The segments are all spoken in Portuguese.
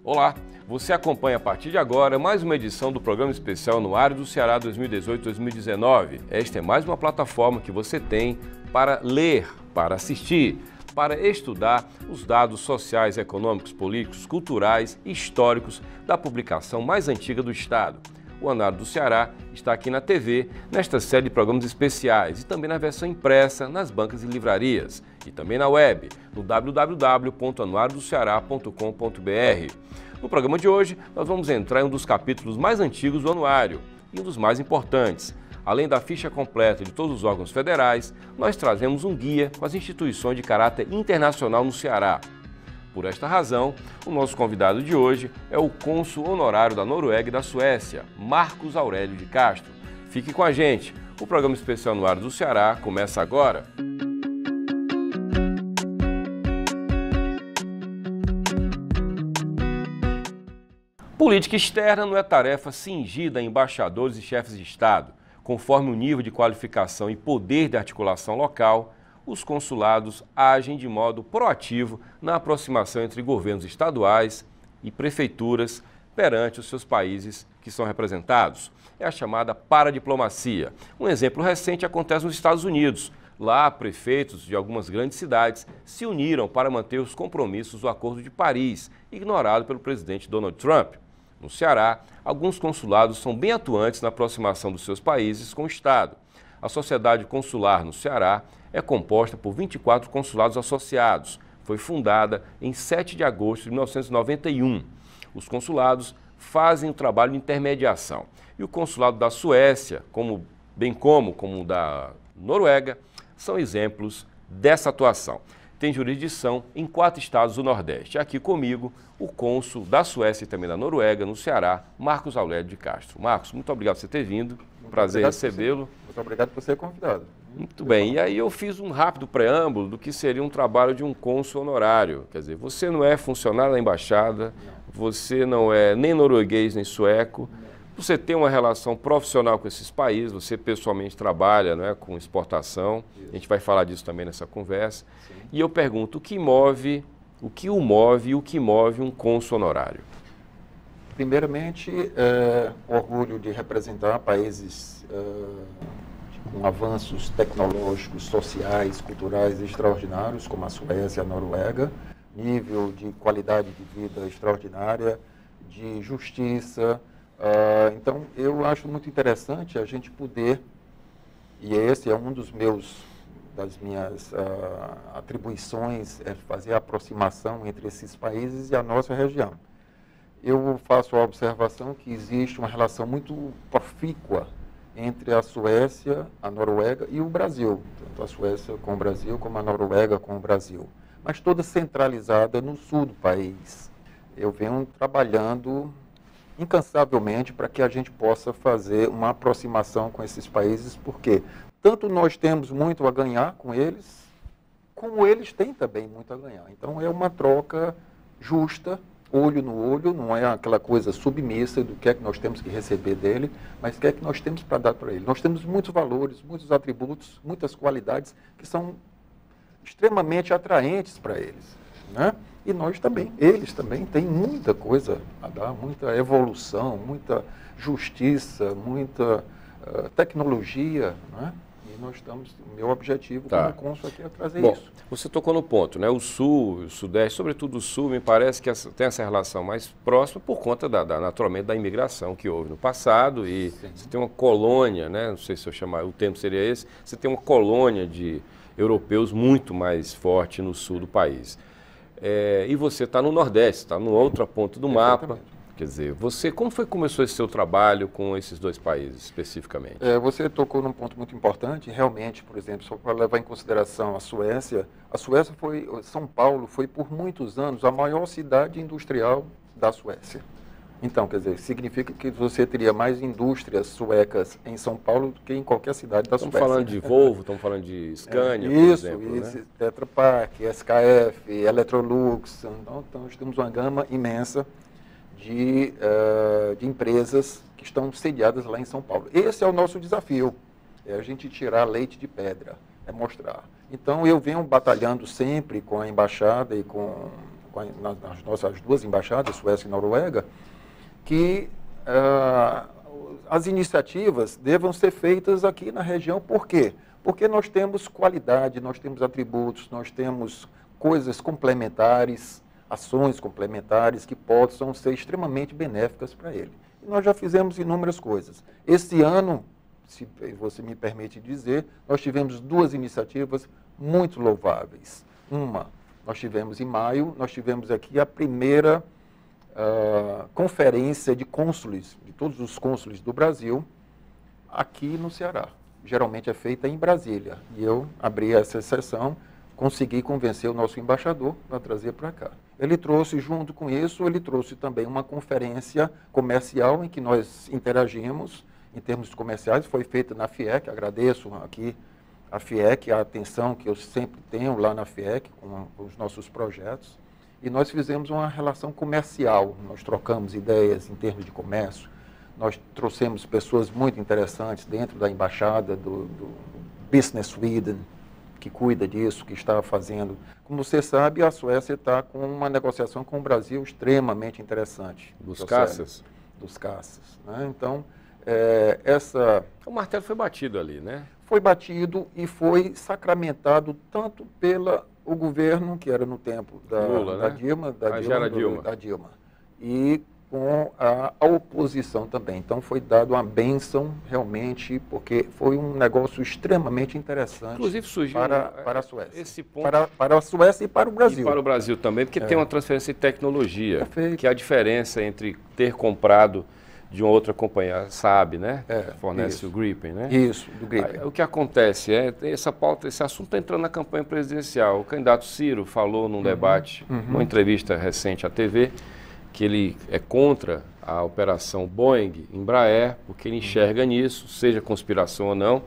Olá, você acompanha a partir de agora mais uma edição do programa especial Anuário do Ceará 2018-2019. Esta é mais uma plataforma que você tem para ler, para assistir, para estudar os dados sociais, econômicos, políticos, culturais e históricos da publicação mais antiga do Estado. O Anuário do Ceará está aqui na TV, nesta série de programas especiais e também na versão impressa nas bancas e livrarias e também na web, no www.anuariodoceara.com.br. No programa de hoje, nós vamos entrar em um dos capítulos mais antigos do Anuário e um dos mais importantes. Além da ficha completa de todos os órgãos federais, nós trazemos um guia com as instituições de caráter internacional no Ceará. Por esta razão, o nosso convidado de hoje é o cônsul honorário da Noruega e da Suécia, Marcos Aurélio de Castro. Fique com a gente, o programa especial Anuário do Ceará começa agora. Política externa não é tarefa cingida a embaixadores e chefes de Estado. Conforme o nível de qualificação e poder de articulação local, os consulados agem de modo proativo na aproximação entre governos estaduais e prefeituras perante os seus países que são representados. É a chamada paradiplomacia. Um exemplo recente acontece nos Estados Unidos. Lá, prefeitos de algumas grandes cidades se uniram para manter os compromissos do Acordo de Paris, ignorado pelo presidente Donald Trump. No Ceará, alguns consulados são bem atuantes na aproximação dos seus países com o Estado. A Sociedade Consular no Ceará é composta por 24 consulados associados. Foi fundada em 7 de agosto de 1991. Os consulados fazem o trabalho de intermediação. E o consulado da Suécia, bem como o da Noruega, são exemplos dessa atuação. Tem jurisdição em 4 estados do Nordeste. Aqui comigo, o cônsul da Suécia e também da Noruega, no Ceará, Marcos Aurélio de Castro. Marcos, muito obrigado por você ter vindo. Prazer recebê-lo. Muito obrigado por ser convidado. Muito bem. E aí eu fiz um rápido preâmbulo do que seria um trabalho de um cônsul honorário. Quer dizer, você não é funcionário da embaixada, você não é nem norueguês nem sueco. Você tem uma relação profissional com esses países, você pessoalmente trabalha, né, com exportação. Isso. A gente vai falar disso também nessa conversa. Sim. E eu pergunto, o que o move e o que move um cônsul honorário? Primeiramente, orgulho de representar países com avanços tecnológicos, sociais, culturais extraordinários, como a Suécia e a Noruega, nível de qualidade de vida extraordinária, de justiça. Então, eu acho muito interessante a gente poder, e esse é um das minhas atribuições, é fazer a aproximação entre esses países e a nossa região. Eu faço a observação que existe uma relação muito profícua entre a Suécia, a Noruega e o Brasil, tanto a Suécia com o Brasil como a Noruega com o Brasil, mas toda centralizada no sul do país. Eu venho trabalhando incansavelmente para que a gente possa fazer uma aproximação com esses países, porque tanto nós temos muito a ganhar com eles, como eles têm também muito a ganhar. Então é uma troca justa, olho no olho, não é aquela coisa submissa do que é que nós temos que receber dele, mas o que é que nós temos para dar para ele. Nós temos muitos valores, muitos atributos, muitas qualidades que são extremamente atraentes para eles, né? E nós também, eles também têm muita coisa a dar, muita evolução, muita justiça, muita tecnologia, né? E nós estamos, o meu objetivo como cônsul aqui é trazer isso. Você tocou no ponto, né? O Sul, o Sudeste, sobretudo o Sul, me parece que tem essa relação mais próxima por conta, naturalmente, da imigração que houve no passado. E sim, você tem uma colônia, né? Não sei se eu chamar, o termo seria esse, você tem uma colônia de europeus muito mais forte no sul do país. E você está no Nordeste, está no outra ponta do mapa. Quer dizer, como foi que começou esse seu trabalho com esses dois países, especificamente? Você tocou num ponto muito importante. Realmente, por exemplo, só para levar em consideração a Suécia São Paulo foi por muitos anos a maior cidade industrial da Suécia. Então, quer dizer, significa que você teria mais indústrias suecas em São Paulo do que em qualquer cidade da Suécia. Estamos falando de Volvo, estamos falando de Scania, por exemplo. Isso, né? Tetra Pak, SKF, Electrolux. Então, nós temos uma gama imensa de empresas que estão sediadas lá em São Paulo. Esse é o nosso desafio, é a gente tirar leite de pedra, é mostrar. Então, eu venho batalhando sempre com a embaixada e com nas nossas duas embaixadas, Suécia e Noruega, que as iniciativas devam ser feitas aqui na região. Por quê? Porque nós temos qualidade, nós temos atributos, nós temos coisas complementares, ações complementares que possam ser extremamente benéficas para ele. E nós já fizemos inúmeras coisas. Esse ano, se você me permite dizer, nós tivemos duas iniciativas muito louváveis. Uma, nós tivemos em maio, nós tivemos aqui a primeira conferência de cônsules, de todos os cônsules do Brasil, aqui no Ceará. Geralmente é feita em Brasília. E eu abri essa sessão, consegui convencer o nosso embaixador a trazer para cá. Ele trouxe, junto com isso, ele trouxe também uma conferência comercial em que nós interagimos em termos comerciais. Foi feita na FIEC, agradeço aqui a FIEC, a atenção que eu sempre tenho lá na FIEC com os nossos projetos. E nós fizemos uma relação comercial, nós trocamos ideias em termos de comércio, nós trouxemos pessoas muito interessantes dentro da embaixada do Business Sweden, que cuida disso, que está fazendo. Como você sabe, a Suécia está com uma negociação com o Brasil extremamente interessante. Dos caças? Dos caças. Né? Então, o martelo foi batido ali, né? Foi batido e foi sacramentado tanto o governo, que era no tempo da Lula, da né? Dilma, Da Dilma, e com a oposição também. Então foi dado uma bênção realmente, porque foi um negócio extremamente interessante. Inclusive surgiu para a Suécia. Esse ponto para a Suécia e para o Brasil. E para o Brasil também, porque tem uma transferência de tecnologia, Perfeito. Que é a diferença entre ter comprado de uma outra companhia, sabe, né? Fornece isso. O Gripen, né? Isso, do Gripen. O que acontece essa pauta, esse assunto está entrando na campanha presidencial. O candidato Ciro falou num debate, numa entrevista recente à TV, que ele é contra a operação Boeing, Embraer, porque ele enxerga nisso, seja conspiração ou não,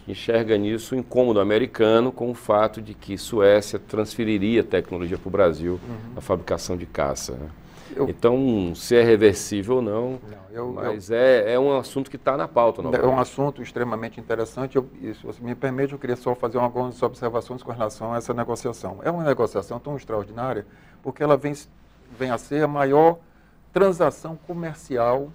enxerga nisso o incômodo americano com o fato de que Suécia transferiria tecnologia para o Brasil na fabricação de caça, né? Então, se é reversível ou não, mas é um assunto que está na pauta. É um assunto extremamente interessante. E se você me permite, eu queria só fazer algumas observações com relação a essa negociação. É uma negociação tão extraordinária, porque ela vem a ser a maior transação comercial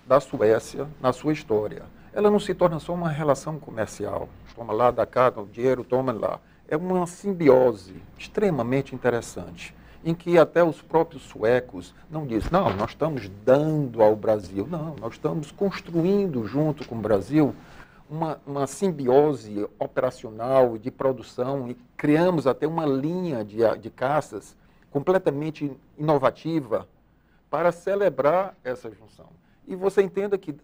da Suécia na sua história. Ela não se torna só uma relação comercial. Toma lá, dá cá, dá o dinheiro, toma lá. É uma simbiose extremamente interessante, em que até os próprios suecos não dizem, não, nós estamos dando ao Brasil. Não, nós estamos construindo junto com o Brasil uma simbiose operacional de produção e criamos até uma linha de caças completamente inovativa para celebrar essa junção. E você entenda que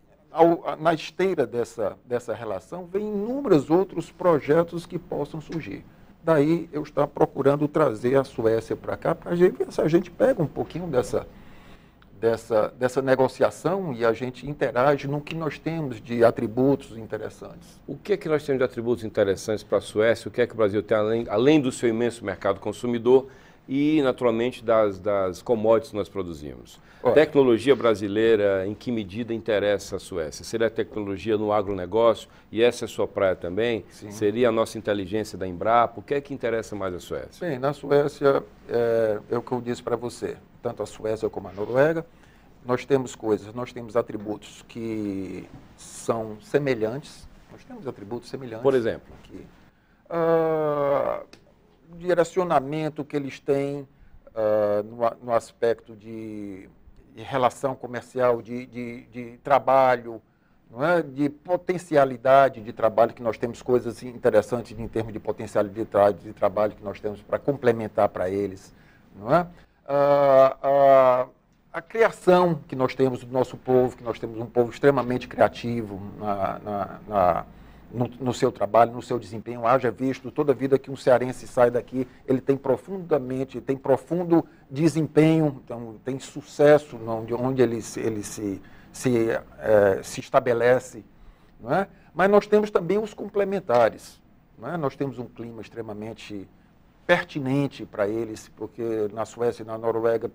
na esteira dessa relação vem inúmeros outros projetos que possam surgir. Daí eu estou procurando trazer a Suécia para cá, para ver se a gente pega um pouquinho dessa negociação e a gente interage no que nós temos de atributos interessantes. O que é que nós temos de atributos interessantes para a Suécia? O que é que o Brasil tem além do seu imenso mercado consumidor e, naturalmente, das commodities que nós produzimos? Tecnologia brasileira, em que medida interessa a Suécia? Seria a tecnologia no agronegócio, e essa é a sua praia também? Sim. Seria a nossa inteligência da Embrapa? O que é que interessa mais a Suécia? Bem, na Suécia, é o que eu disse para você, tanto a Suécia como a Noruega, nós temos atributos que são semelhantes, Por exemplo? Direcionamento que eles têm no aspecto de relação comercial, de trabalho, não é? De potencialidade de trabalho, que nós temos coisas interessantes em termos de potencialidade de trabalho que nós temos para complementar para eles, não é? A criação que nós temos do nosso povo, que nós temos um povo extremamente criativo no seu trabalho, no seu desempenho. Haja visto, toda vida que um cearense sai daqui, ele tem profundo desempenho, então, tem sucesso onde ele se estabelece. Não é? Mas nós temos também os complementares. Não é? Nós temos um clima extremamente pertinente para eles, porque na Suécia e na Noruega,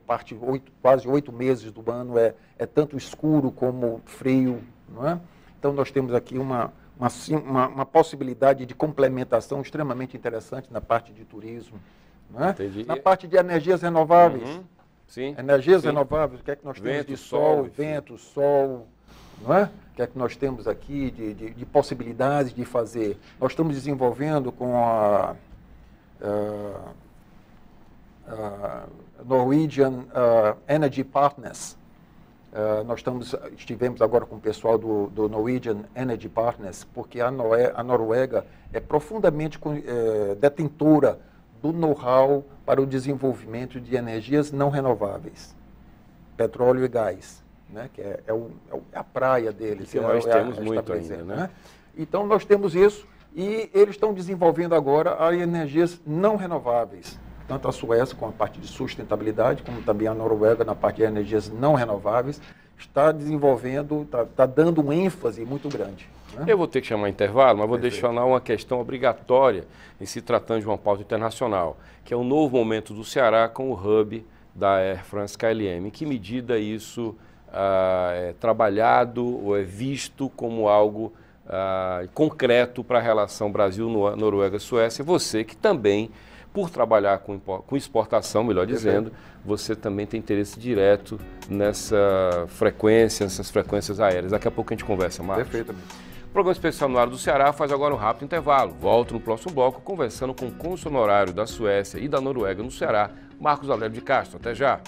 quase 8 meses do ano é tanto escuro como frio. Não é? Então nós temos aqui uma possibilidade de complementação extremamente interessante na parte de turismo. Não é? Entendi. Na parte de energias renováveis. Sim. Energias Sim. renováveis, o que é que nós temos Vento, de sol, sol, enfim. vento, sol, não é? O que é que nós temos aqui de possibilidades de fazer? Nós estamos desenvolvendo com a Norwegian Energy Partners. Nós estivemos agora com o pessoal do Norwegian Energy Partners, porque a Noruega é profundamente detentora do know-how para o desenvolvimento de energias não renováveis, petróleo e gás, né? Que é a praia deles. Que nós temos muito ainda, né? Então nós temos isso e eles estão desenvolvendo agora as energias não renováveis, tanto a Suécia com a parte de sustentabilidade, como também a Noruega na parte de energias não renováveis, está desenvolvendo, está dando um ênfase muito grande. Né? Eu vou ter que chamar intervalo, mas vou Perfeito. deixar uma questão obrigatória em se tratando de uma pauta internacional, que é o novo momento do Ceará com o hub da Air France KLM. Em que medida isso é trabalhado ou é visto como algo concreto para a relação Brasil-Noruega-Suécia? Você que também, por trabalhar com exportação, melhor dizendo, você também tem interesse direto nessas frequências aéreas. Daqui a pouco a gente conversa mais. Perfeitamente. O programa especial no Horário do Ceará faz agora um rápido intervalo. Volto no próximo bloco conversando com o cônsul honorário da Suécia e da Noruega no Ceará, Marcos Aurélio de Castro. Até já!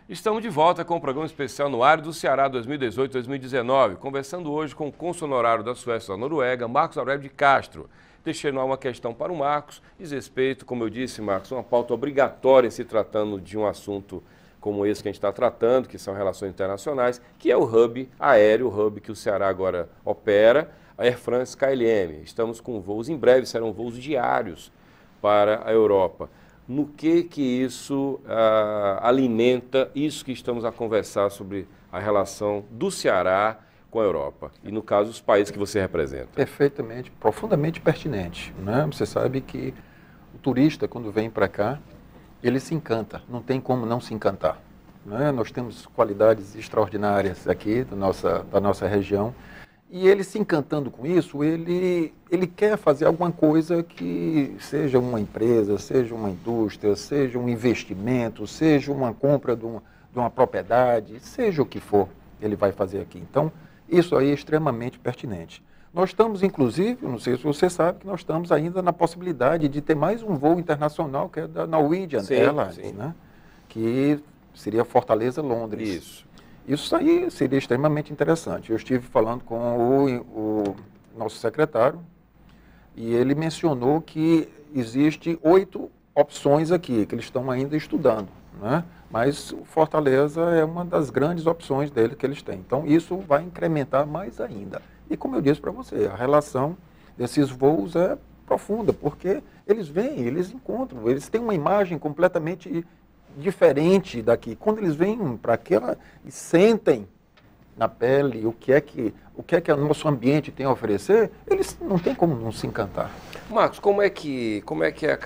Estamos de volta com o programa especial no Horário do Ceará 2018-2019, conversando hoje com o cônsul honorário da Suécia e da Noruega, Marcos Aurélio de Castro. Deixei no ar uma questão para o Marcos, diz respeito, como eu disse, Marcos, uma pauta obrigatória em se tratando de um assunto como esse que a gente está tratando, que são relações internacionais, que é o hub aéreo, o hub que o Ceará agora opera, a Air France KLM. Estamos com voos, em breve serão voos diários para a Europa. No que isso alimenta isso que estamos a conversar sobre a relação do Ceará com a Europa e, no caso, os países que você representa? Perfeitamente, profundamente pertinente. Né? Você sabe que o turista, quando vem para cá, ele se encanta, não tem como não se encantar. Né? Nós temos qualidades extraordinárias aqui da nossa região. E ele se encantando com isso, ele quer fazer alguma coisa que seja uma empresa, seja uma indústria, seja um investimento, seja uma compra de uma propriedade, seja o que for, ele vai fazer aqui. Então, isso aí é extremamente pertinente. Nós estamos, inclusive, não sei se você sabe, que nós estamos ainda na possibilidade de ter mais um voo internacional, que é da Norwegian Airlines, né? Que seria Fortaleza-Londres. Isso aí seria extremamente interessante. Eu estive falando com o nosso secretário e ele mencionou que existe 8 opções aqui, que eles estão ainda estudando, né? Mas o Fortaleza é uma das grandes opções dele que eles têm. Então, isso vai incrementar mais ainda. E como eu disse para você, a relação desses voos é profunda, porque eles vêm, eles encontram, eles têm uma imagem completamente diferente daqui. Quando eles vêm para aquela e sentem na pele o que é que o nosso ambiente tem a oferecer, eles não têm como não se encantar. Marcos, como é que é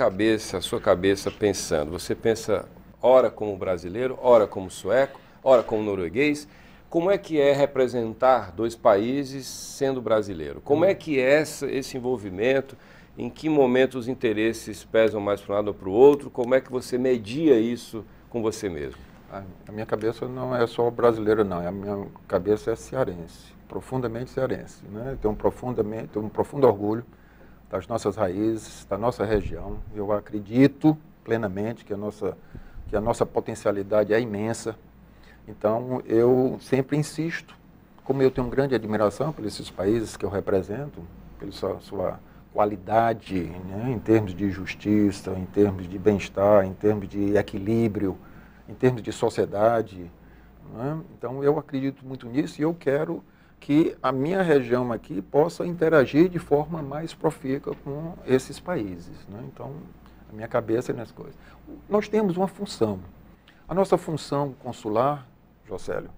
a sua cabeça pensando? Você pensa ora como brasileiro, ora como sueco, ora como norueguês. Como é que é representar dois países sendo brasileiro? Como é que é esse envolvimento? Em que momento os interesses pesam mais para um lado ou para o outro? Como é que você media isso com você mesmo? A minha cabeça não é só brasileira, não. A minha cabeça é cearense, profundamente cearense. Né? Tenho um profundo orgulho das nossas raízes, da nossa região. Eu acredito plenamente que a nossa potencialidade é imensa. Então, eu sempre insisto, como eu tenho grande admiração por esses países que eu represento, pela sua qualidade, né, em termos de justiça, em termos de bem-estar, em termos de equilíbrio, em termos de sociedade. Né? Então, eu acredito muito nisso e eu quero que a minha região aqui possa interagir de forma mais profícua com esses países. Né? Então, a minha cabeça é nessa coisa. Nós temos uma função. A nossa função consular, Jocélio,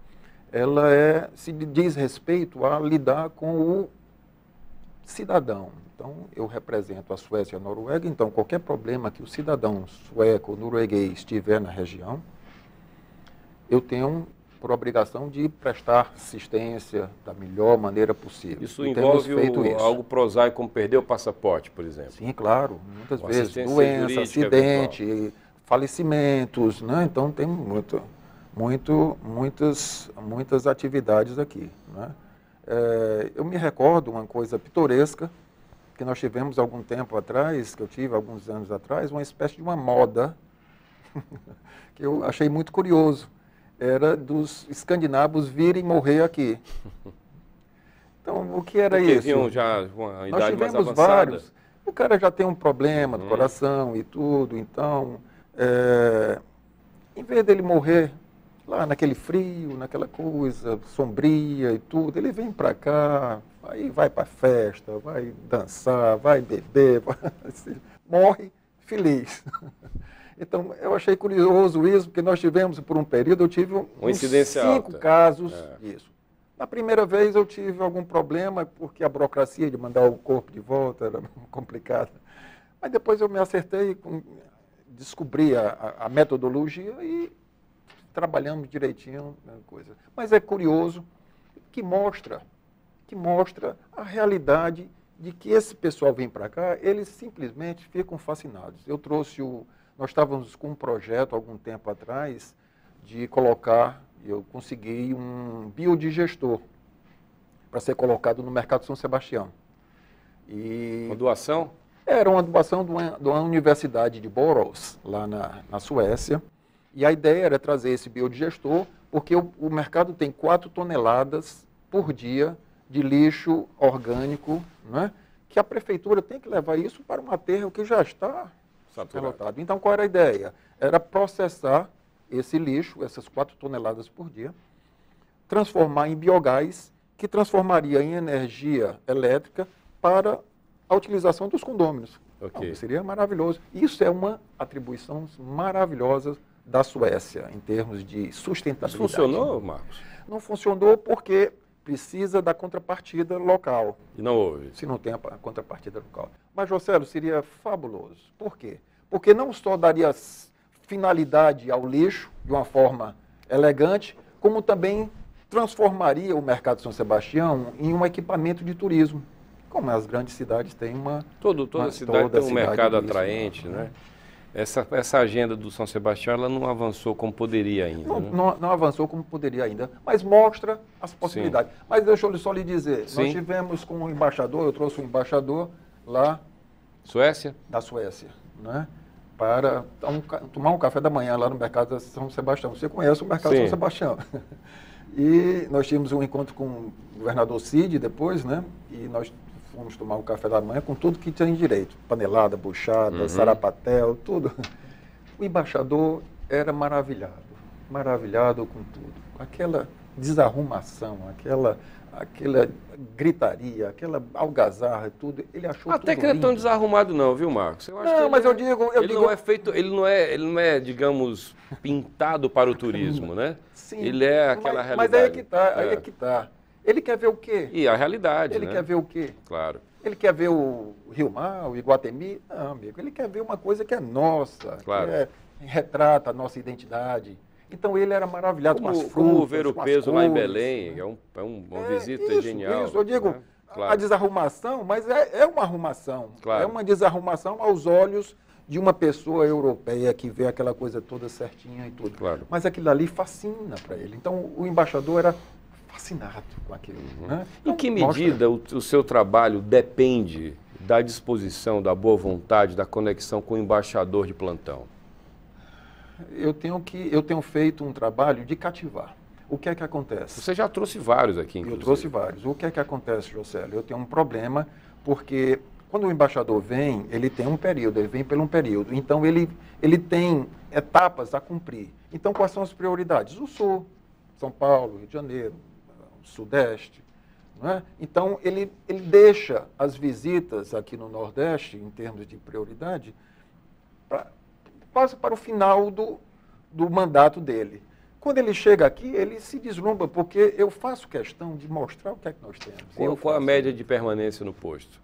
ela se diz respeito a lidar com cidadão. Então, eu represento a Suécia e a Noruega, então qualquer problema que o cidadão sueco ou norueguês tiver na região, eu tenho por obrigação de prestar assistência da melhor maneira possível. Isso envolve algo prosaico como perder o passaporte, por exemplo? Sim, claro. Muitas vezes doença, acidente, virtual, falecimentos, né? Então tem muitas atividades aqui, né? Eu me recordo uma coisa pitoresca que nós tivemos algum tempo atrás, que eu tive alguns anos atrás, uma espécie de uma moda que eu achei muito curioso. Era dos escandinavos virem morrer aqui. Então, o que era isso? Vinham já uma idade mais avançada. Nós tivemos vários. O cara já tem um problema do coração e tudo, então, em vez dele morrer lá naquele frio, naquela coisa sombria e tudo, ele vem para cá, aí vai para festa, vai dançar, vai beber, morre feliz. Então, eu achei curioso isso, porque nós tivemos, por um período, eu tive uns 5 casos disso. Na primeira vez eu tive algum problema, porque a burocracia de mandar o corpo de volta era complicada. Mas depois eu me acertei, descobri a metodologia e trabalhamos direitinho na coisa. Mas é curioso que mostra a realidade de que esse pessoal vem para cá, eles simplesmente ficam fascinados. Nós estávamos com um projeto, algum tempo atrás, de colocar, eu consegui um biodigestor para ser colocado no mercado São Sebastião. Uma doação? Era uma doação de uma universidade de Borås, lá na Suécia. E a ideia era trazer esse biodigestor, porque o mercado tem 4 toneladas por dia de lixo orgânico, né, que a prefeitura tem que levar isso para um aterro que já está lotado. Então, qual era a ideia? Era processar esse lixo, essas 4 toneladas por dia, transformar em biogás, que transformaria em energia elétrica para a utilização dos condôminos. Okay. Então, seria maravilhoso. Isso é uma atribuição maravilhosa da Suécia, em termos de sustentabilidade. Isso funcionou, Marcos? Não funcionou porque precisa da contrapartida local. E não houve. Se não tem a contrapartida local. Mas, Josélio, seria fabuloso. Por quê? Porque não só daria finalidade ao lixo de uma forma elegante, como também transformaria o Mercado São Sebastião em um equipamento de turismo. Como as grandes cidades têm toda cidade tem um mercado atraente, né? Essa agenda do São Sebastião, ela não avançou como poderia ainda. Não avançou como poderia ainda, mas mostra as possibilidades. Sim. Mas deixa eu só lhe dizer, Sim. Nós tivemos com um embaixador, eu trouxe um embaixador lá... Suécia? Da Suécia, né? Para tomar um café da manhã lá no Mercado São Sebastião. Você conhece o Mercado São Sebastião. E nós tivemos um encontro com o governador Cid depois, né? E nós fomos tomar um café da manhã com tudo que tem direito. Panelada, buchada, sarapatel, tudo. O embaixador era maravilhado com tudo. Aquela desarrumação, aquela gritaria, aquela algazarra, tudo, ele achou até tudo que não é tão lindo. desarrumado não, viu, Marcos? Eu acho não, mas eu digo... Ele não é, digamos, pintado para o turismo, né? Sim. Ele é aquela realidade. Mas aí é que tá. Ele quer ver o quê? E a realidade, Ele quer ver o quê? Claro. Ele quer ver o Rio Mar, o Iguatemi? Não, amigo, ele quer ver uma coisa que é nossa, claro. Que retrata a nossa identidade. Então ele era maravilhado com as frutas, como ver o peso cores, lá em Belém, né? É uma visita genial. Isso, eu digo, né? Claro. A desarrumação, mas é uma arrumação. Claro. É uma desarrumação aos olhos de uma pessoa europeia que vê aquela coisa toda certinha e tudo. Claro. Mas aquilo ali fascina para ele. Então o embaixador era fascinado com aquilo. Né? Então, em que medida o seu trabalho depende da disposição, da boa vontade, da conexão com o embaixador de plantão? Eu tenho feito um trabalho de cativar. O que é que acontece? Você já trouxe vários aqui, inclusive. Eu trouxe vários. O que é que acontece, Josélio? Eu tenho um problema, porque quando o embaixador vem, ele tem um período, ele vem por um período. Então, ele tem etapas a cumprir. Então, quais são as prioridades? O Sul, São Paulo, Rio de Janeiro, o Sudeste. Não é? Então, ele deixa as visitas aqui no Nordeste, em termos de prioridade, quase para o final do mandato dele. Quando ele chega aqui, ele se deslumbra, porque eu faço questão de mostrar o que é que nós temos. Qual a média de permanência no posto?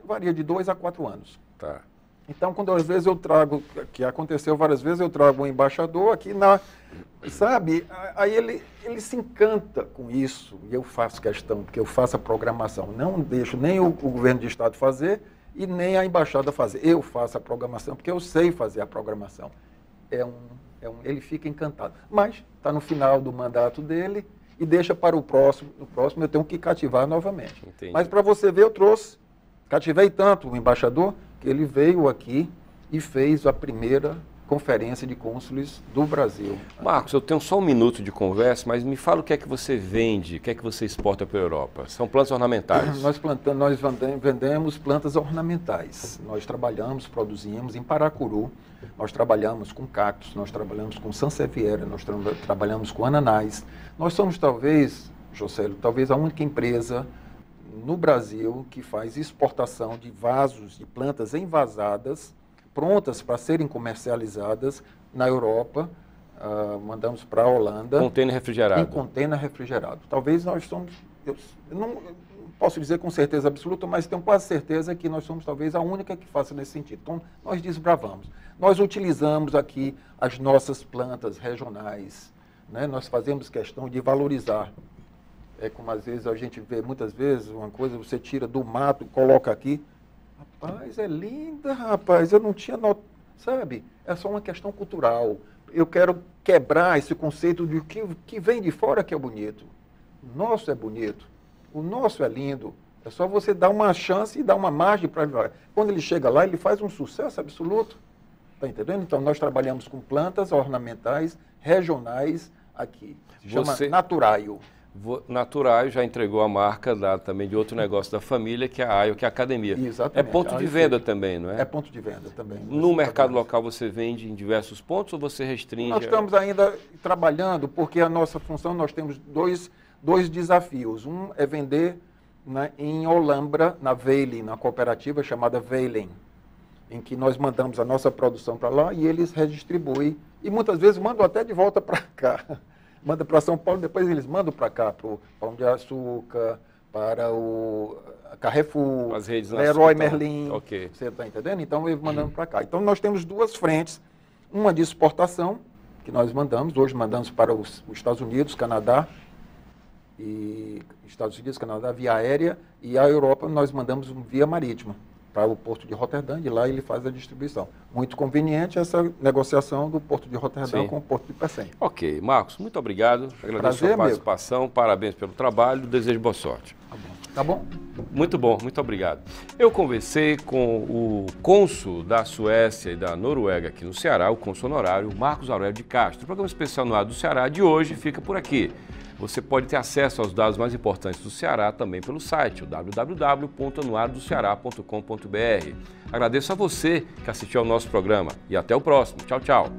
Varia de 2 a 4 anos. Tá. Então, quando às vezes eu trago, que aconteceu várias vezes, eu trago um embaixador aqui sabe, aí ele se encanta com isso, e eu faço questão, porque eu faço a programação. Não deixo nem o governo de estado fazer e nem a embaixada fazer. Eu faço a programação, porque eu sei fazer a programação. Ele fica encantado. Mas está no final do mandato dele e deixa para o próximo. No próximo eu tenho que cativar novamente. Entendi. Mas para você ver, cativei tanto o embaixador, que ele veio aqui e fez a primeira conferência de cônsules do Brasil. Marcos, eu tenho só um minuto de conversa, mas me fala o que é que você vende, o que é que você exporta para a Europa. São plantas ornamentais. Nós vendemos plantas ornamentais. Nós produzimos em Paracuru, nós trabalhamos com cactos, nós trabalhamos com sansevieria, nós trabalhamos com ananás. Nós somos talvez a única empresa no Brasil que faz exportação de vasos, de plantas envasadas, prontas para serem comercializadas na Europa. Mandamos para a Holanda. Contêiner refrigerado. Em contêiner refrigerado. Talvez nós somos, eu não posso dizer com certeza absoluta, mas tenho quase certeza que nós somos talvez a única que faça nesse sentido. Então, nós desbravamos. Nós utilizamos aqui as nossas plantas regionais, né? Nós fazemos questão de valorizar. É como às vezes a gente vê, muitas vezes, uma coisa, você tira do mato, coloca aqui. Rapaz, é linda, rapaz, eu não tinha notado, sabe? É só uma questão cultural. Eu quero quebrar esse conceito de que vem de fora que é bonito. O nosso é bonito, o nosso é lindo. É só você dar uma chance e dar uma margem para ele. Quando ele chega lá, ele faz um sucesso absoluto. Está entendendo? Então, nós trabalhamos com plantas ornamentais regionais aqui. Se chama Naturaio. Naturaio já entregou a marca também de outro negócio da família, que é a AIO, que é a academia. Exatamente. É ponto de venda também, não é? É ponto de venda também. No mercado local você vende em diversos pontos ou você restringe? Nós estamos ainda trabalhando, porque a nossa função, nós temos dois desafios. Um é vender em Olambra, na Veilen, na cooperativa chamada Veilen, em que nós mandamos a nossa produção para lá e eles redistribuem. E muitas vezes mandam até de volta para cá. Manda para São Paulo, depois eles mandam para cá, para o Pão de Açúcar, para o Carrefour, as redes Leroy Merlin, okay. Você está entendendo? Então, eles mandam para cá. Então, nós temos duas frentes, uma de exportação, que nós hoje mandamos para os Estados Unidos, Canadá, via aérea, e a Europa nós mandamos via marítima, para o Porto de Roterdã, de lá ele faz a distribuição. Muito conveniente essa negociação do Porto de Roterdã com o Porto de Pecém. Ok, Marcos, muito obrigado. Agradeço a sua participação, parabéns pelo trabalho, desejo boa sorte. Tá bom? Muito bom, muito obrigado. Eu conversei com o cônsul da Suécia e da Noruega aqui no Ceará, o cônsul honorário Marcos Aurélio de Castro. O programa especial no Ar do Ceará de hoje fica por aqui. Você pode ter acesso aos dados mais importantes do Ceará também pelo site, www.anuardoceará.com.br. Agradeço a você que assistiu ao nosso programa e até o próximo. Tchau, tchau.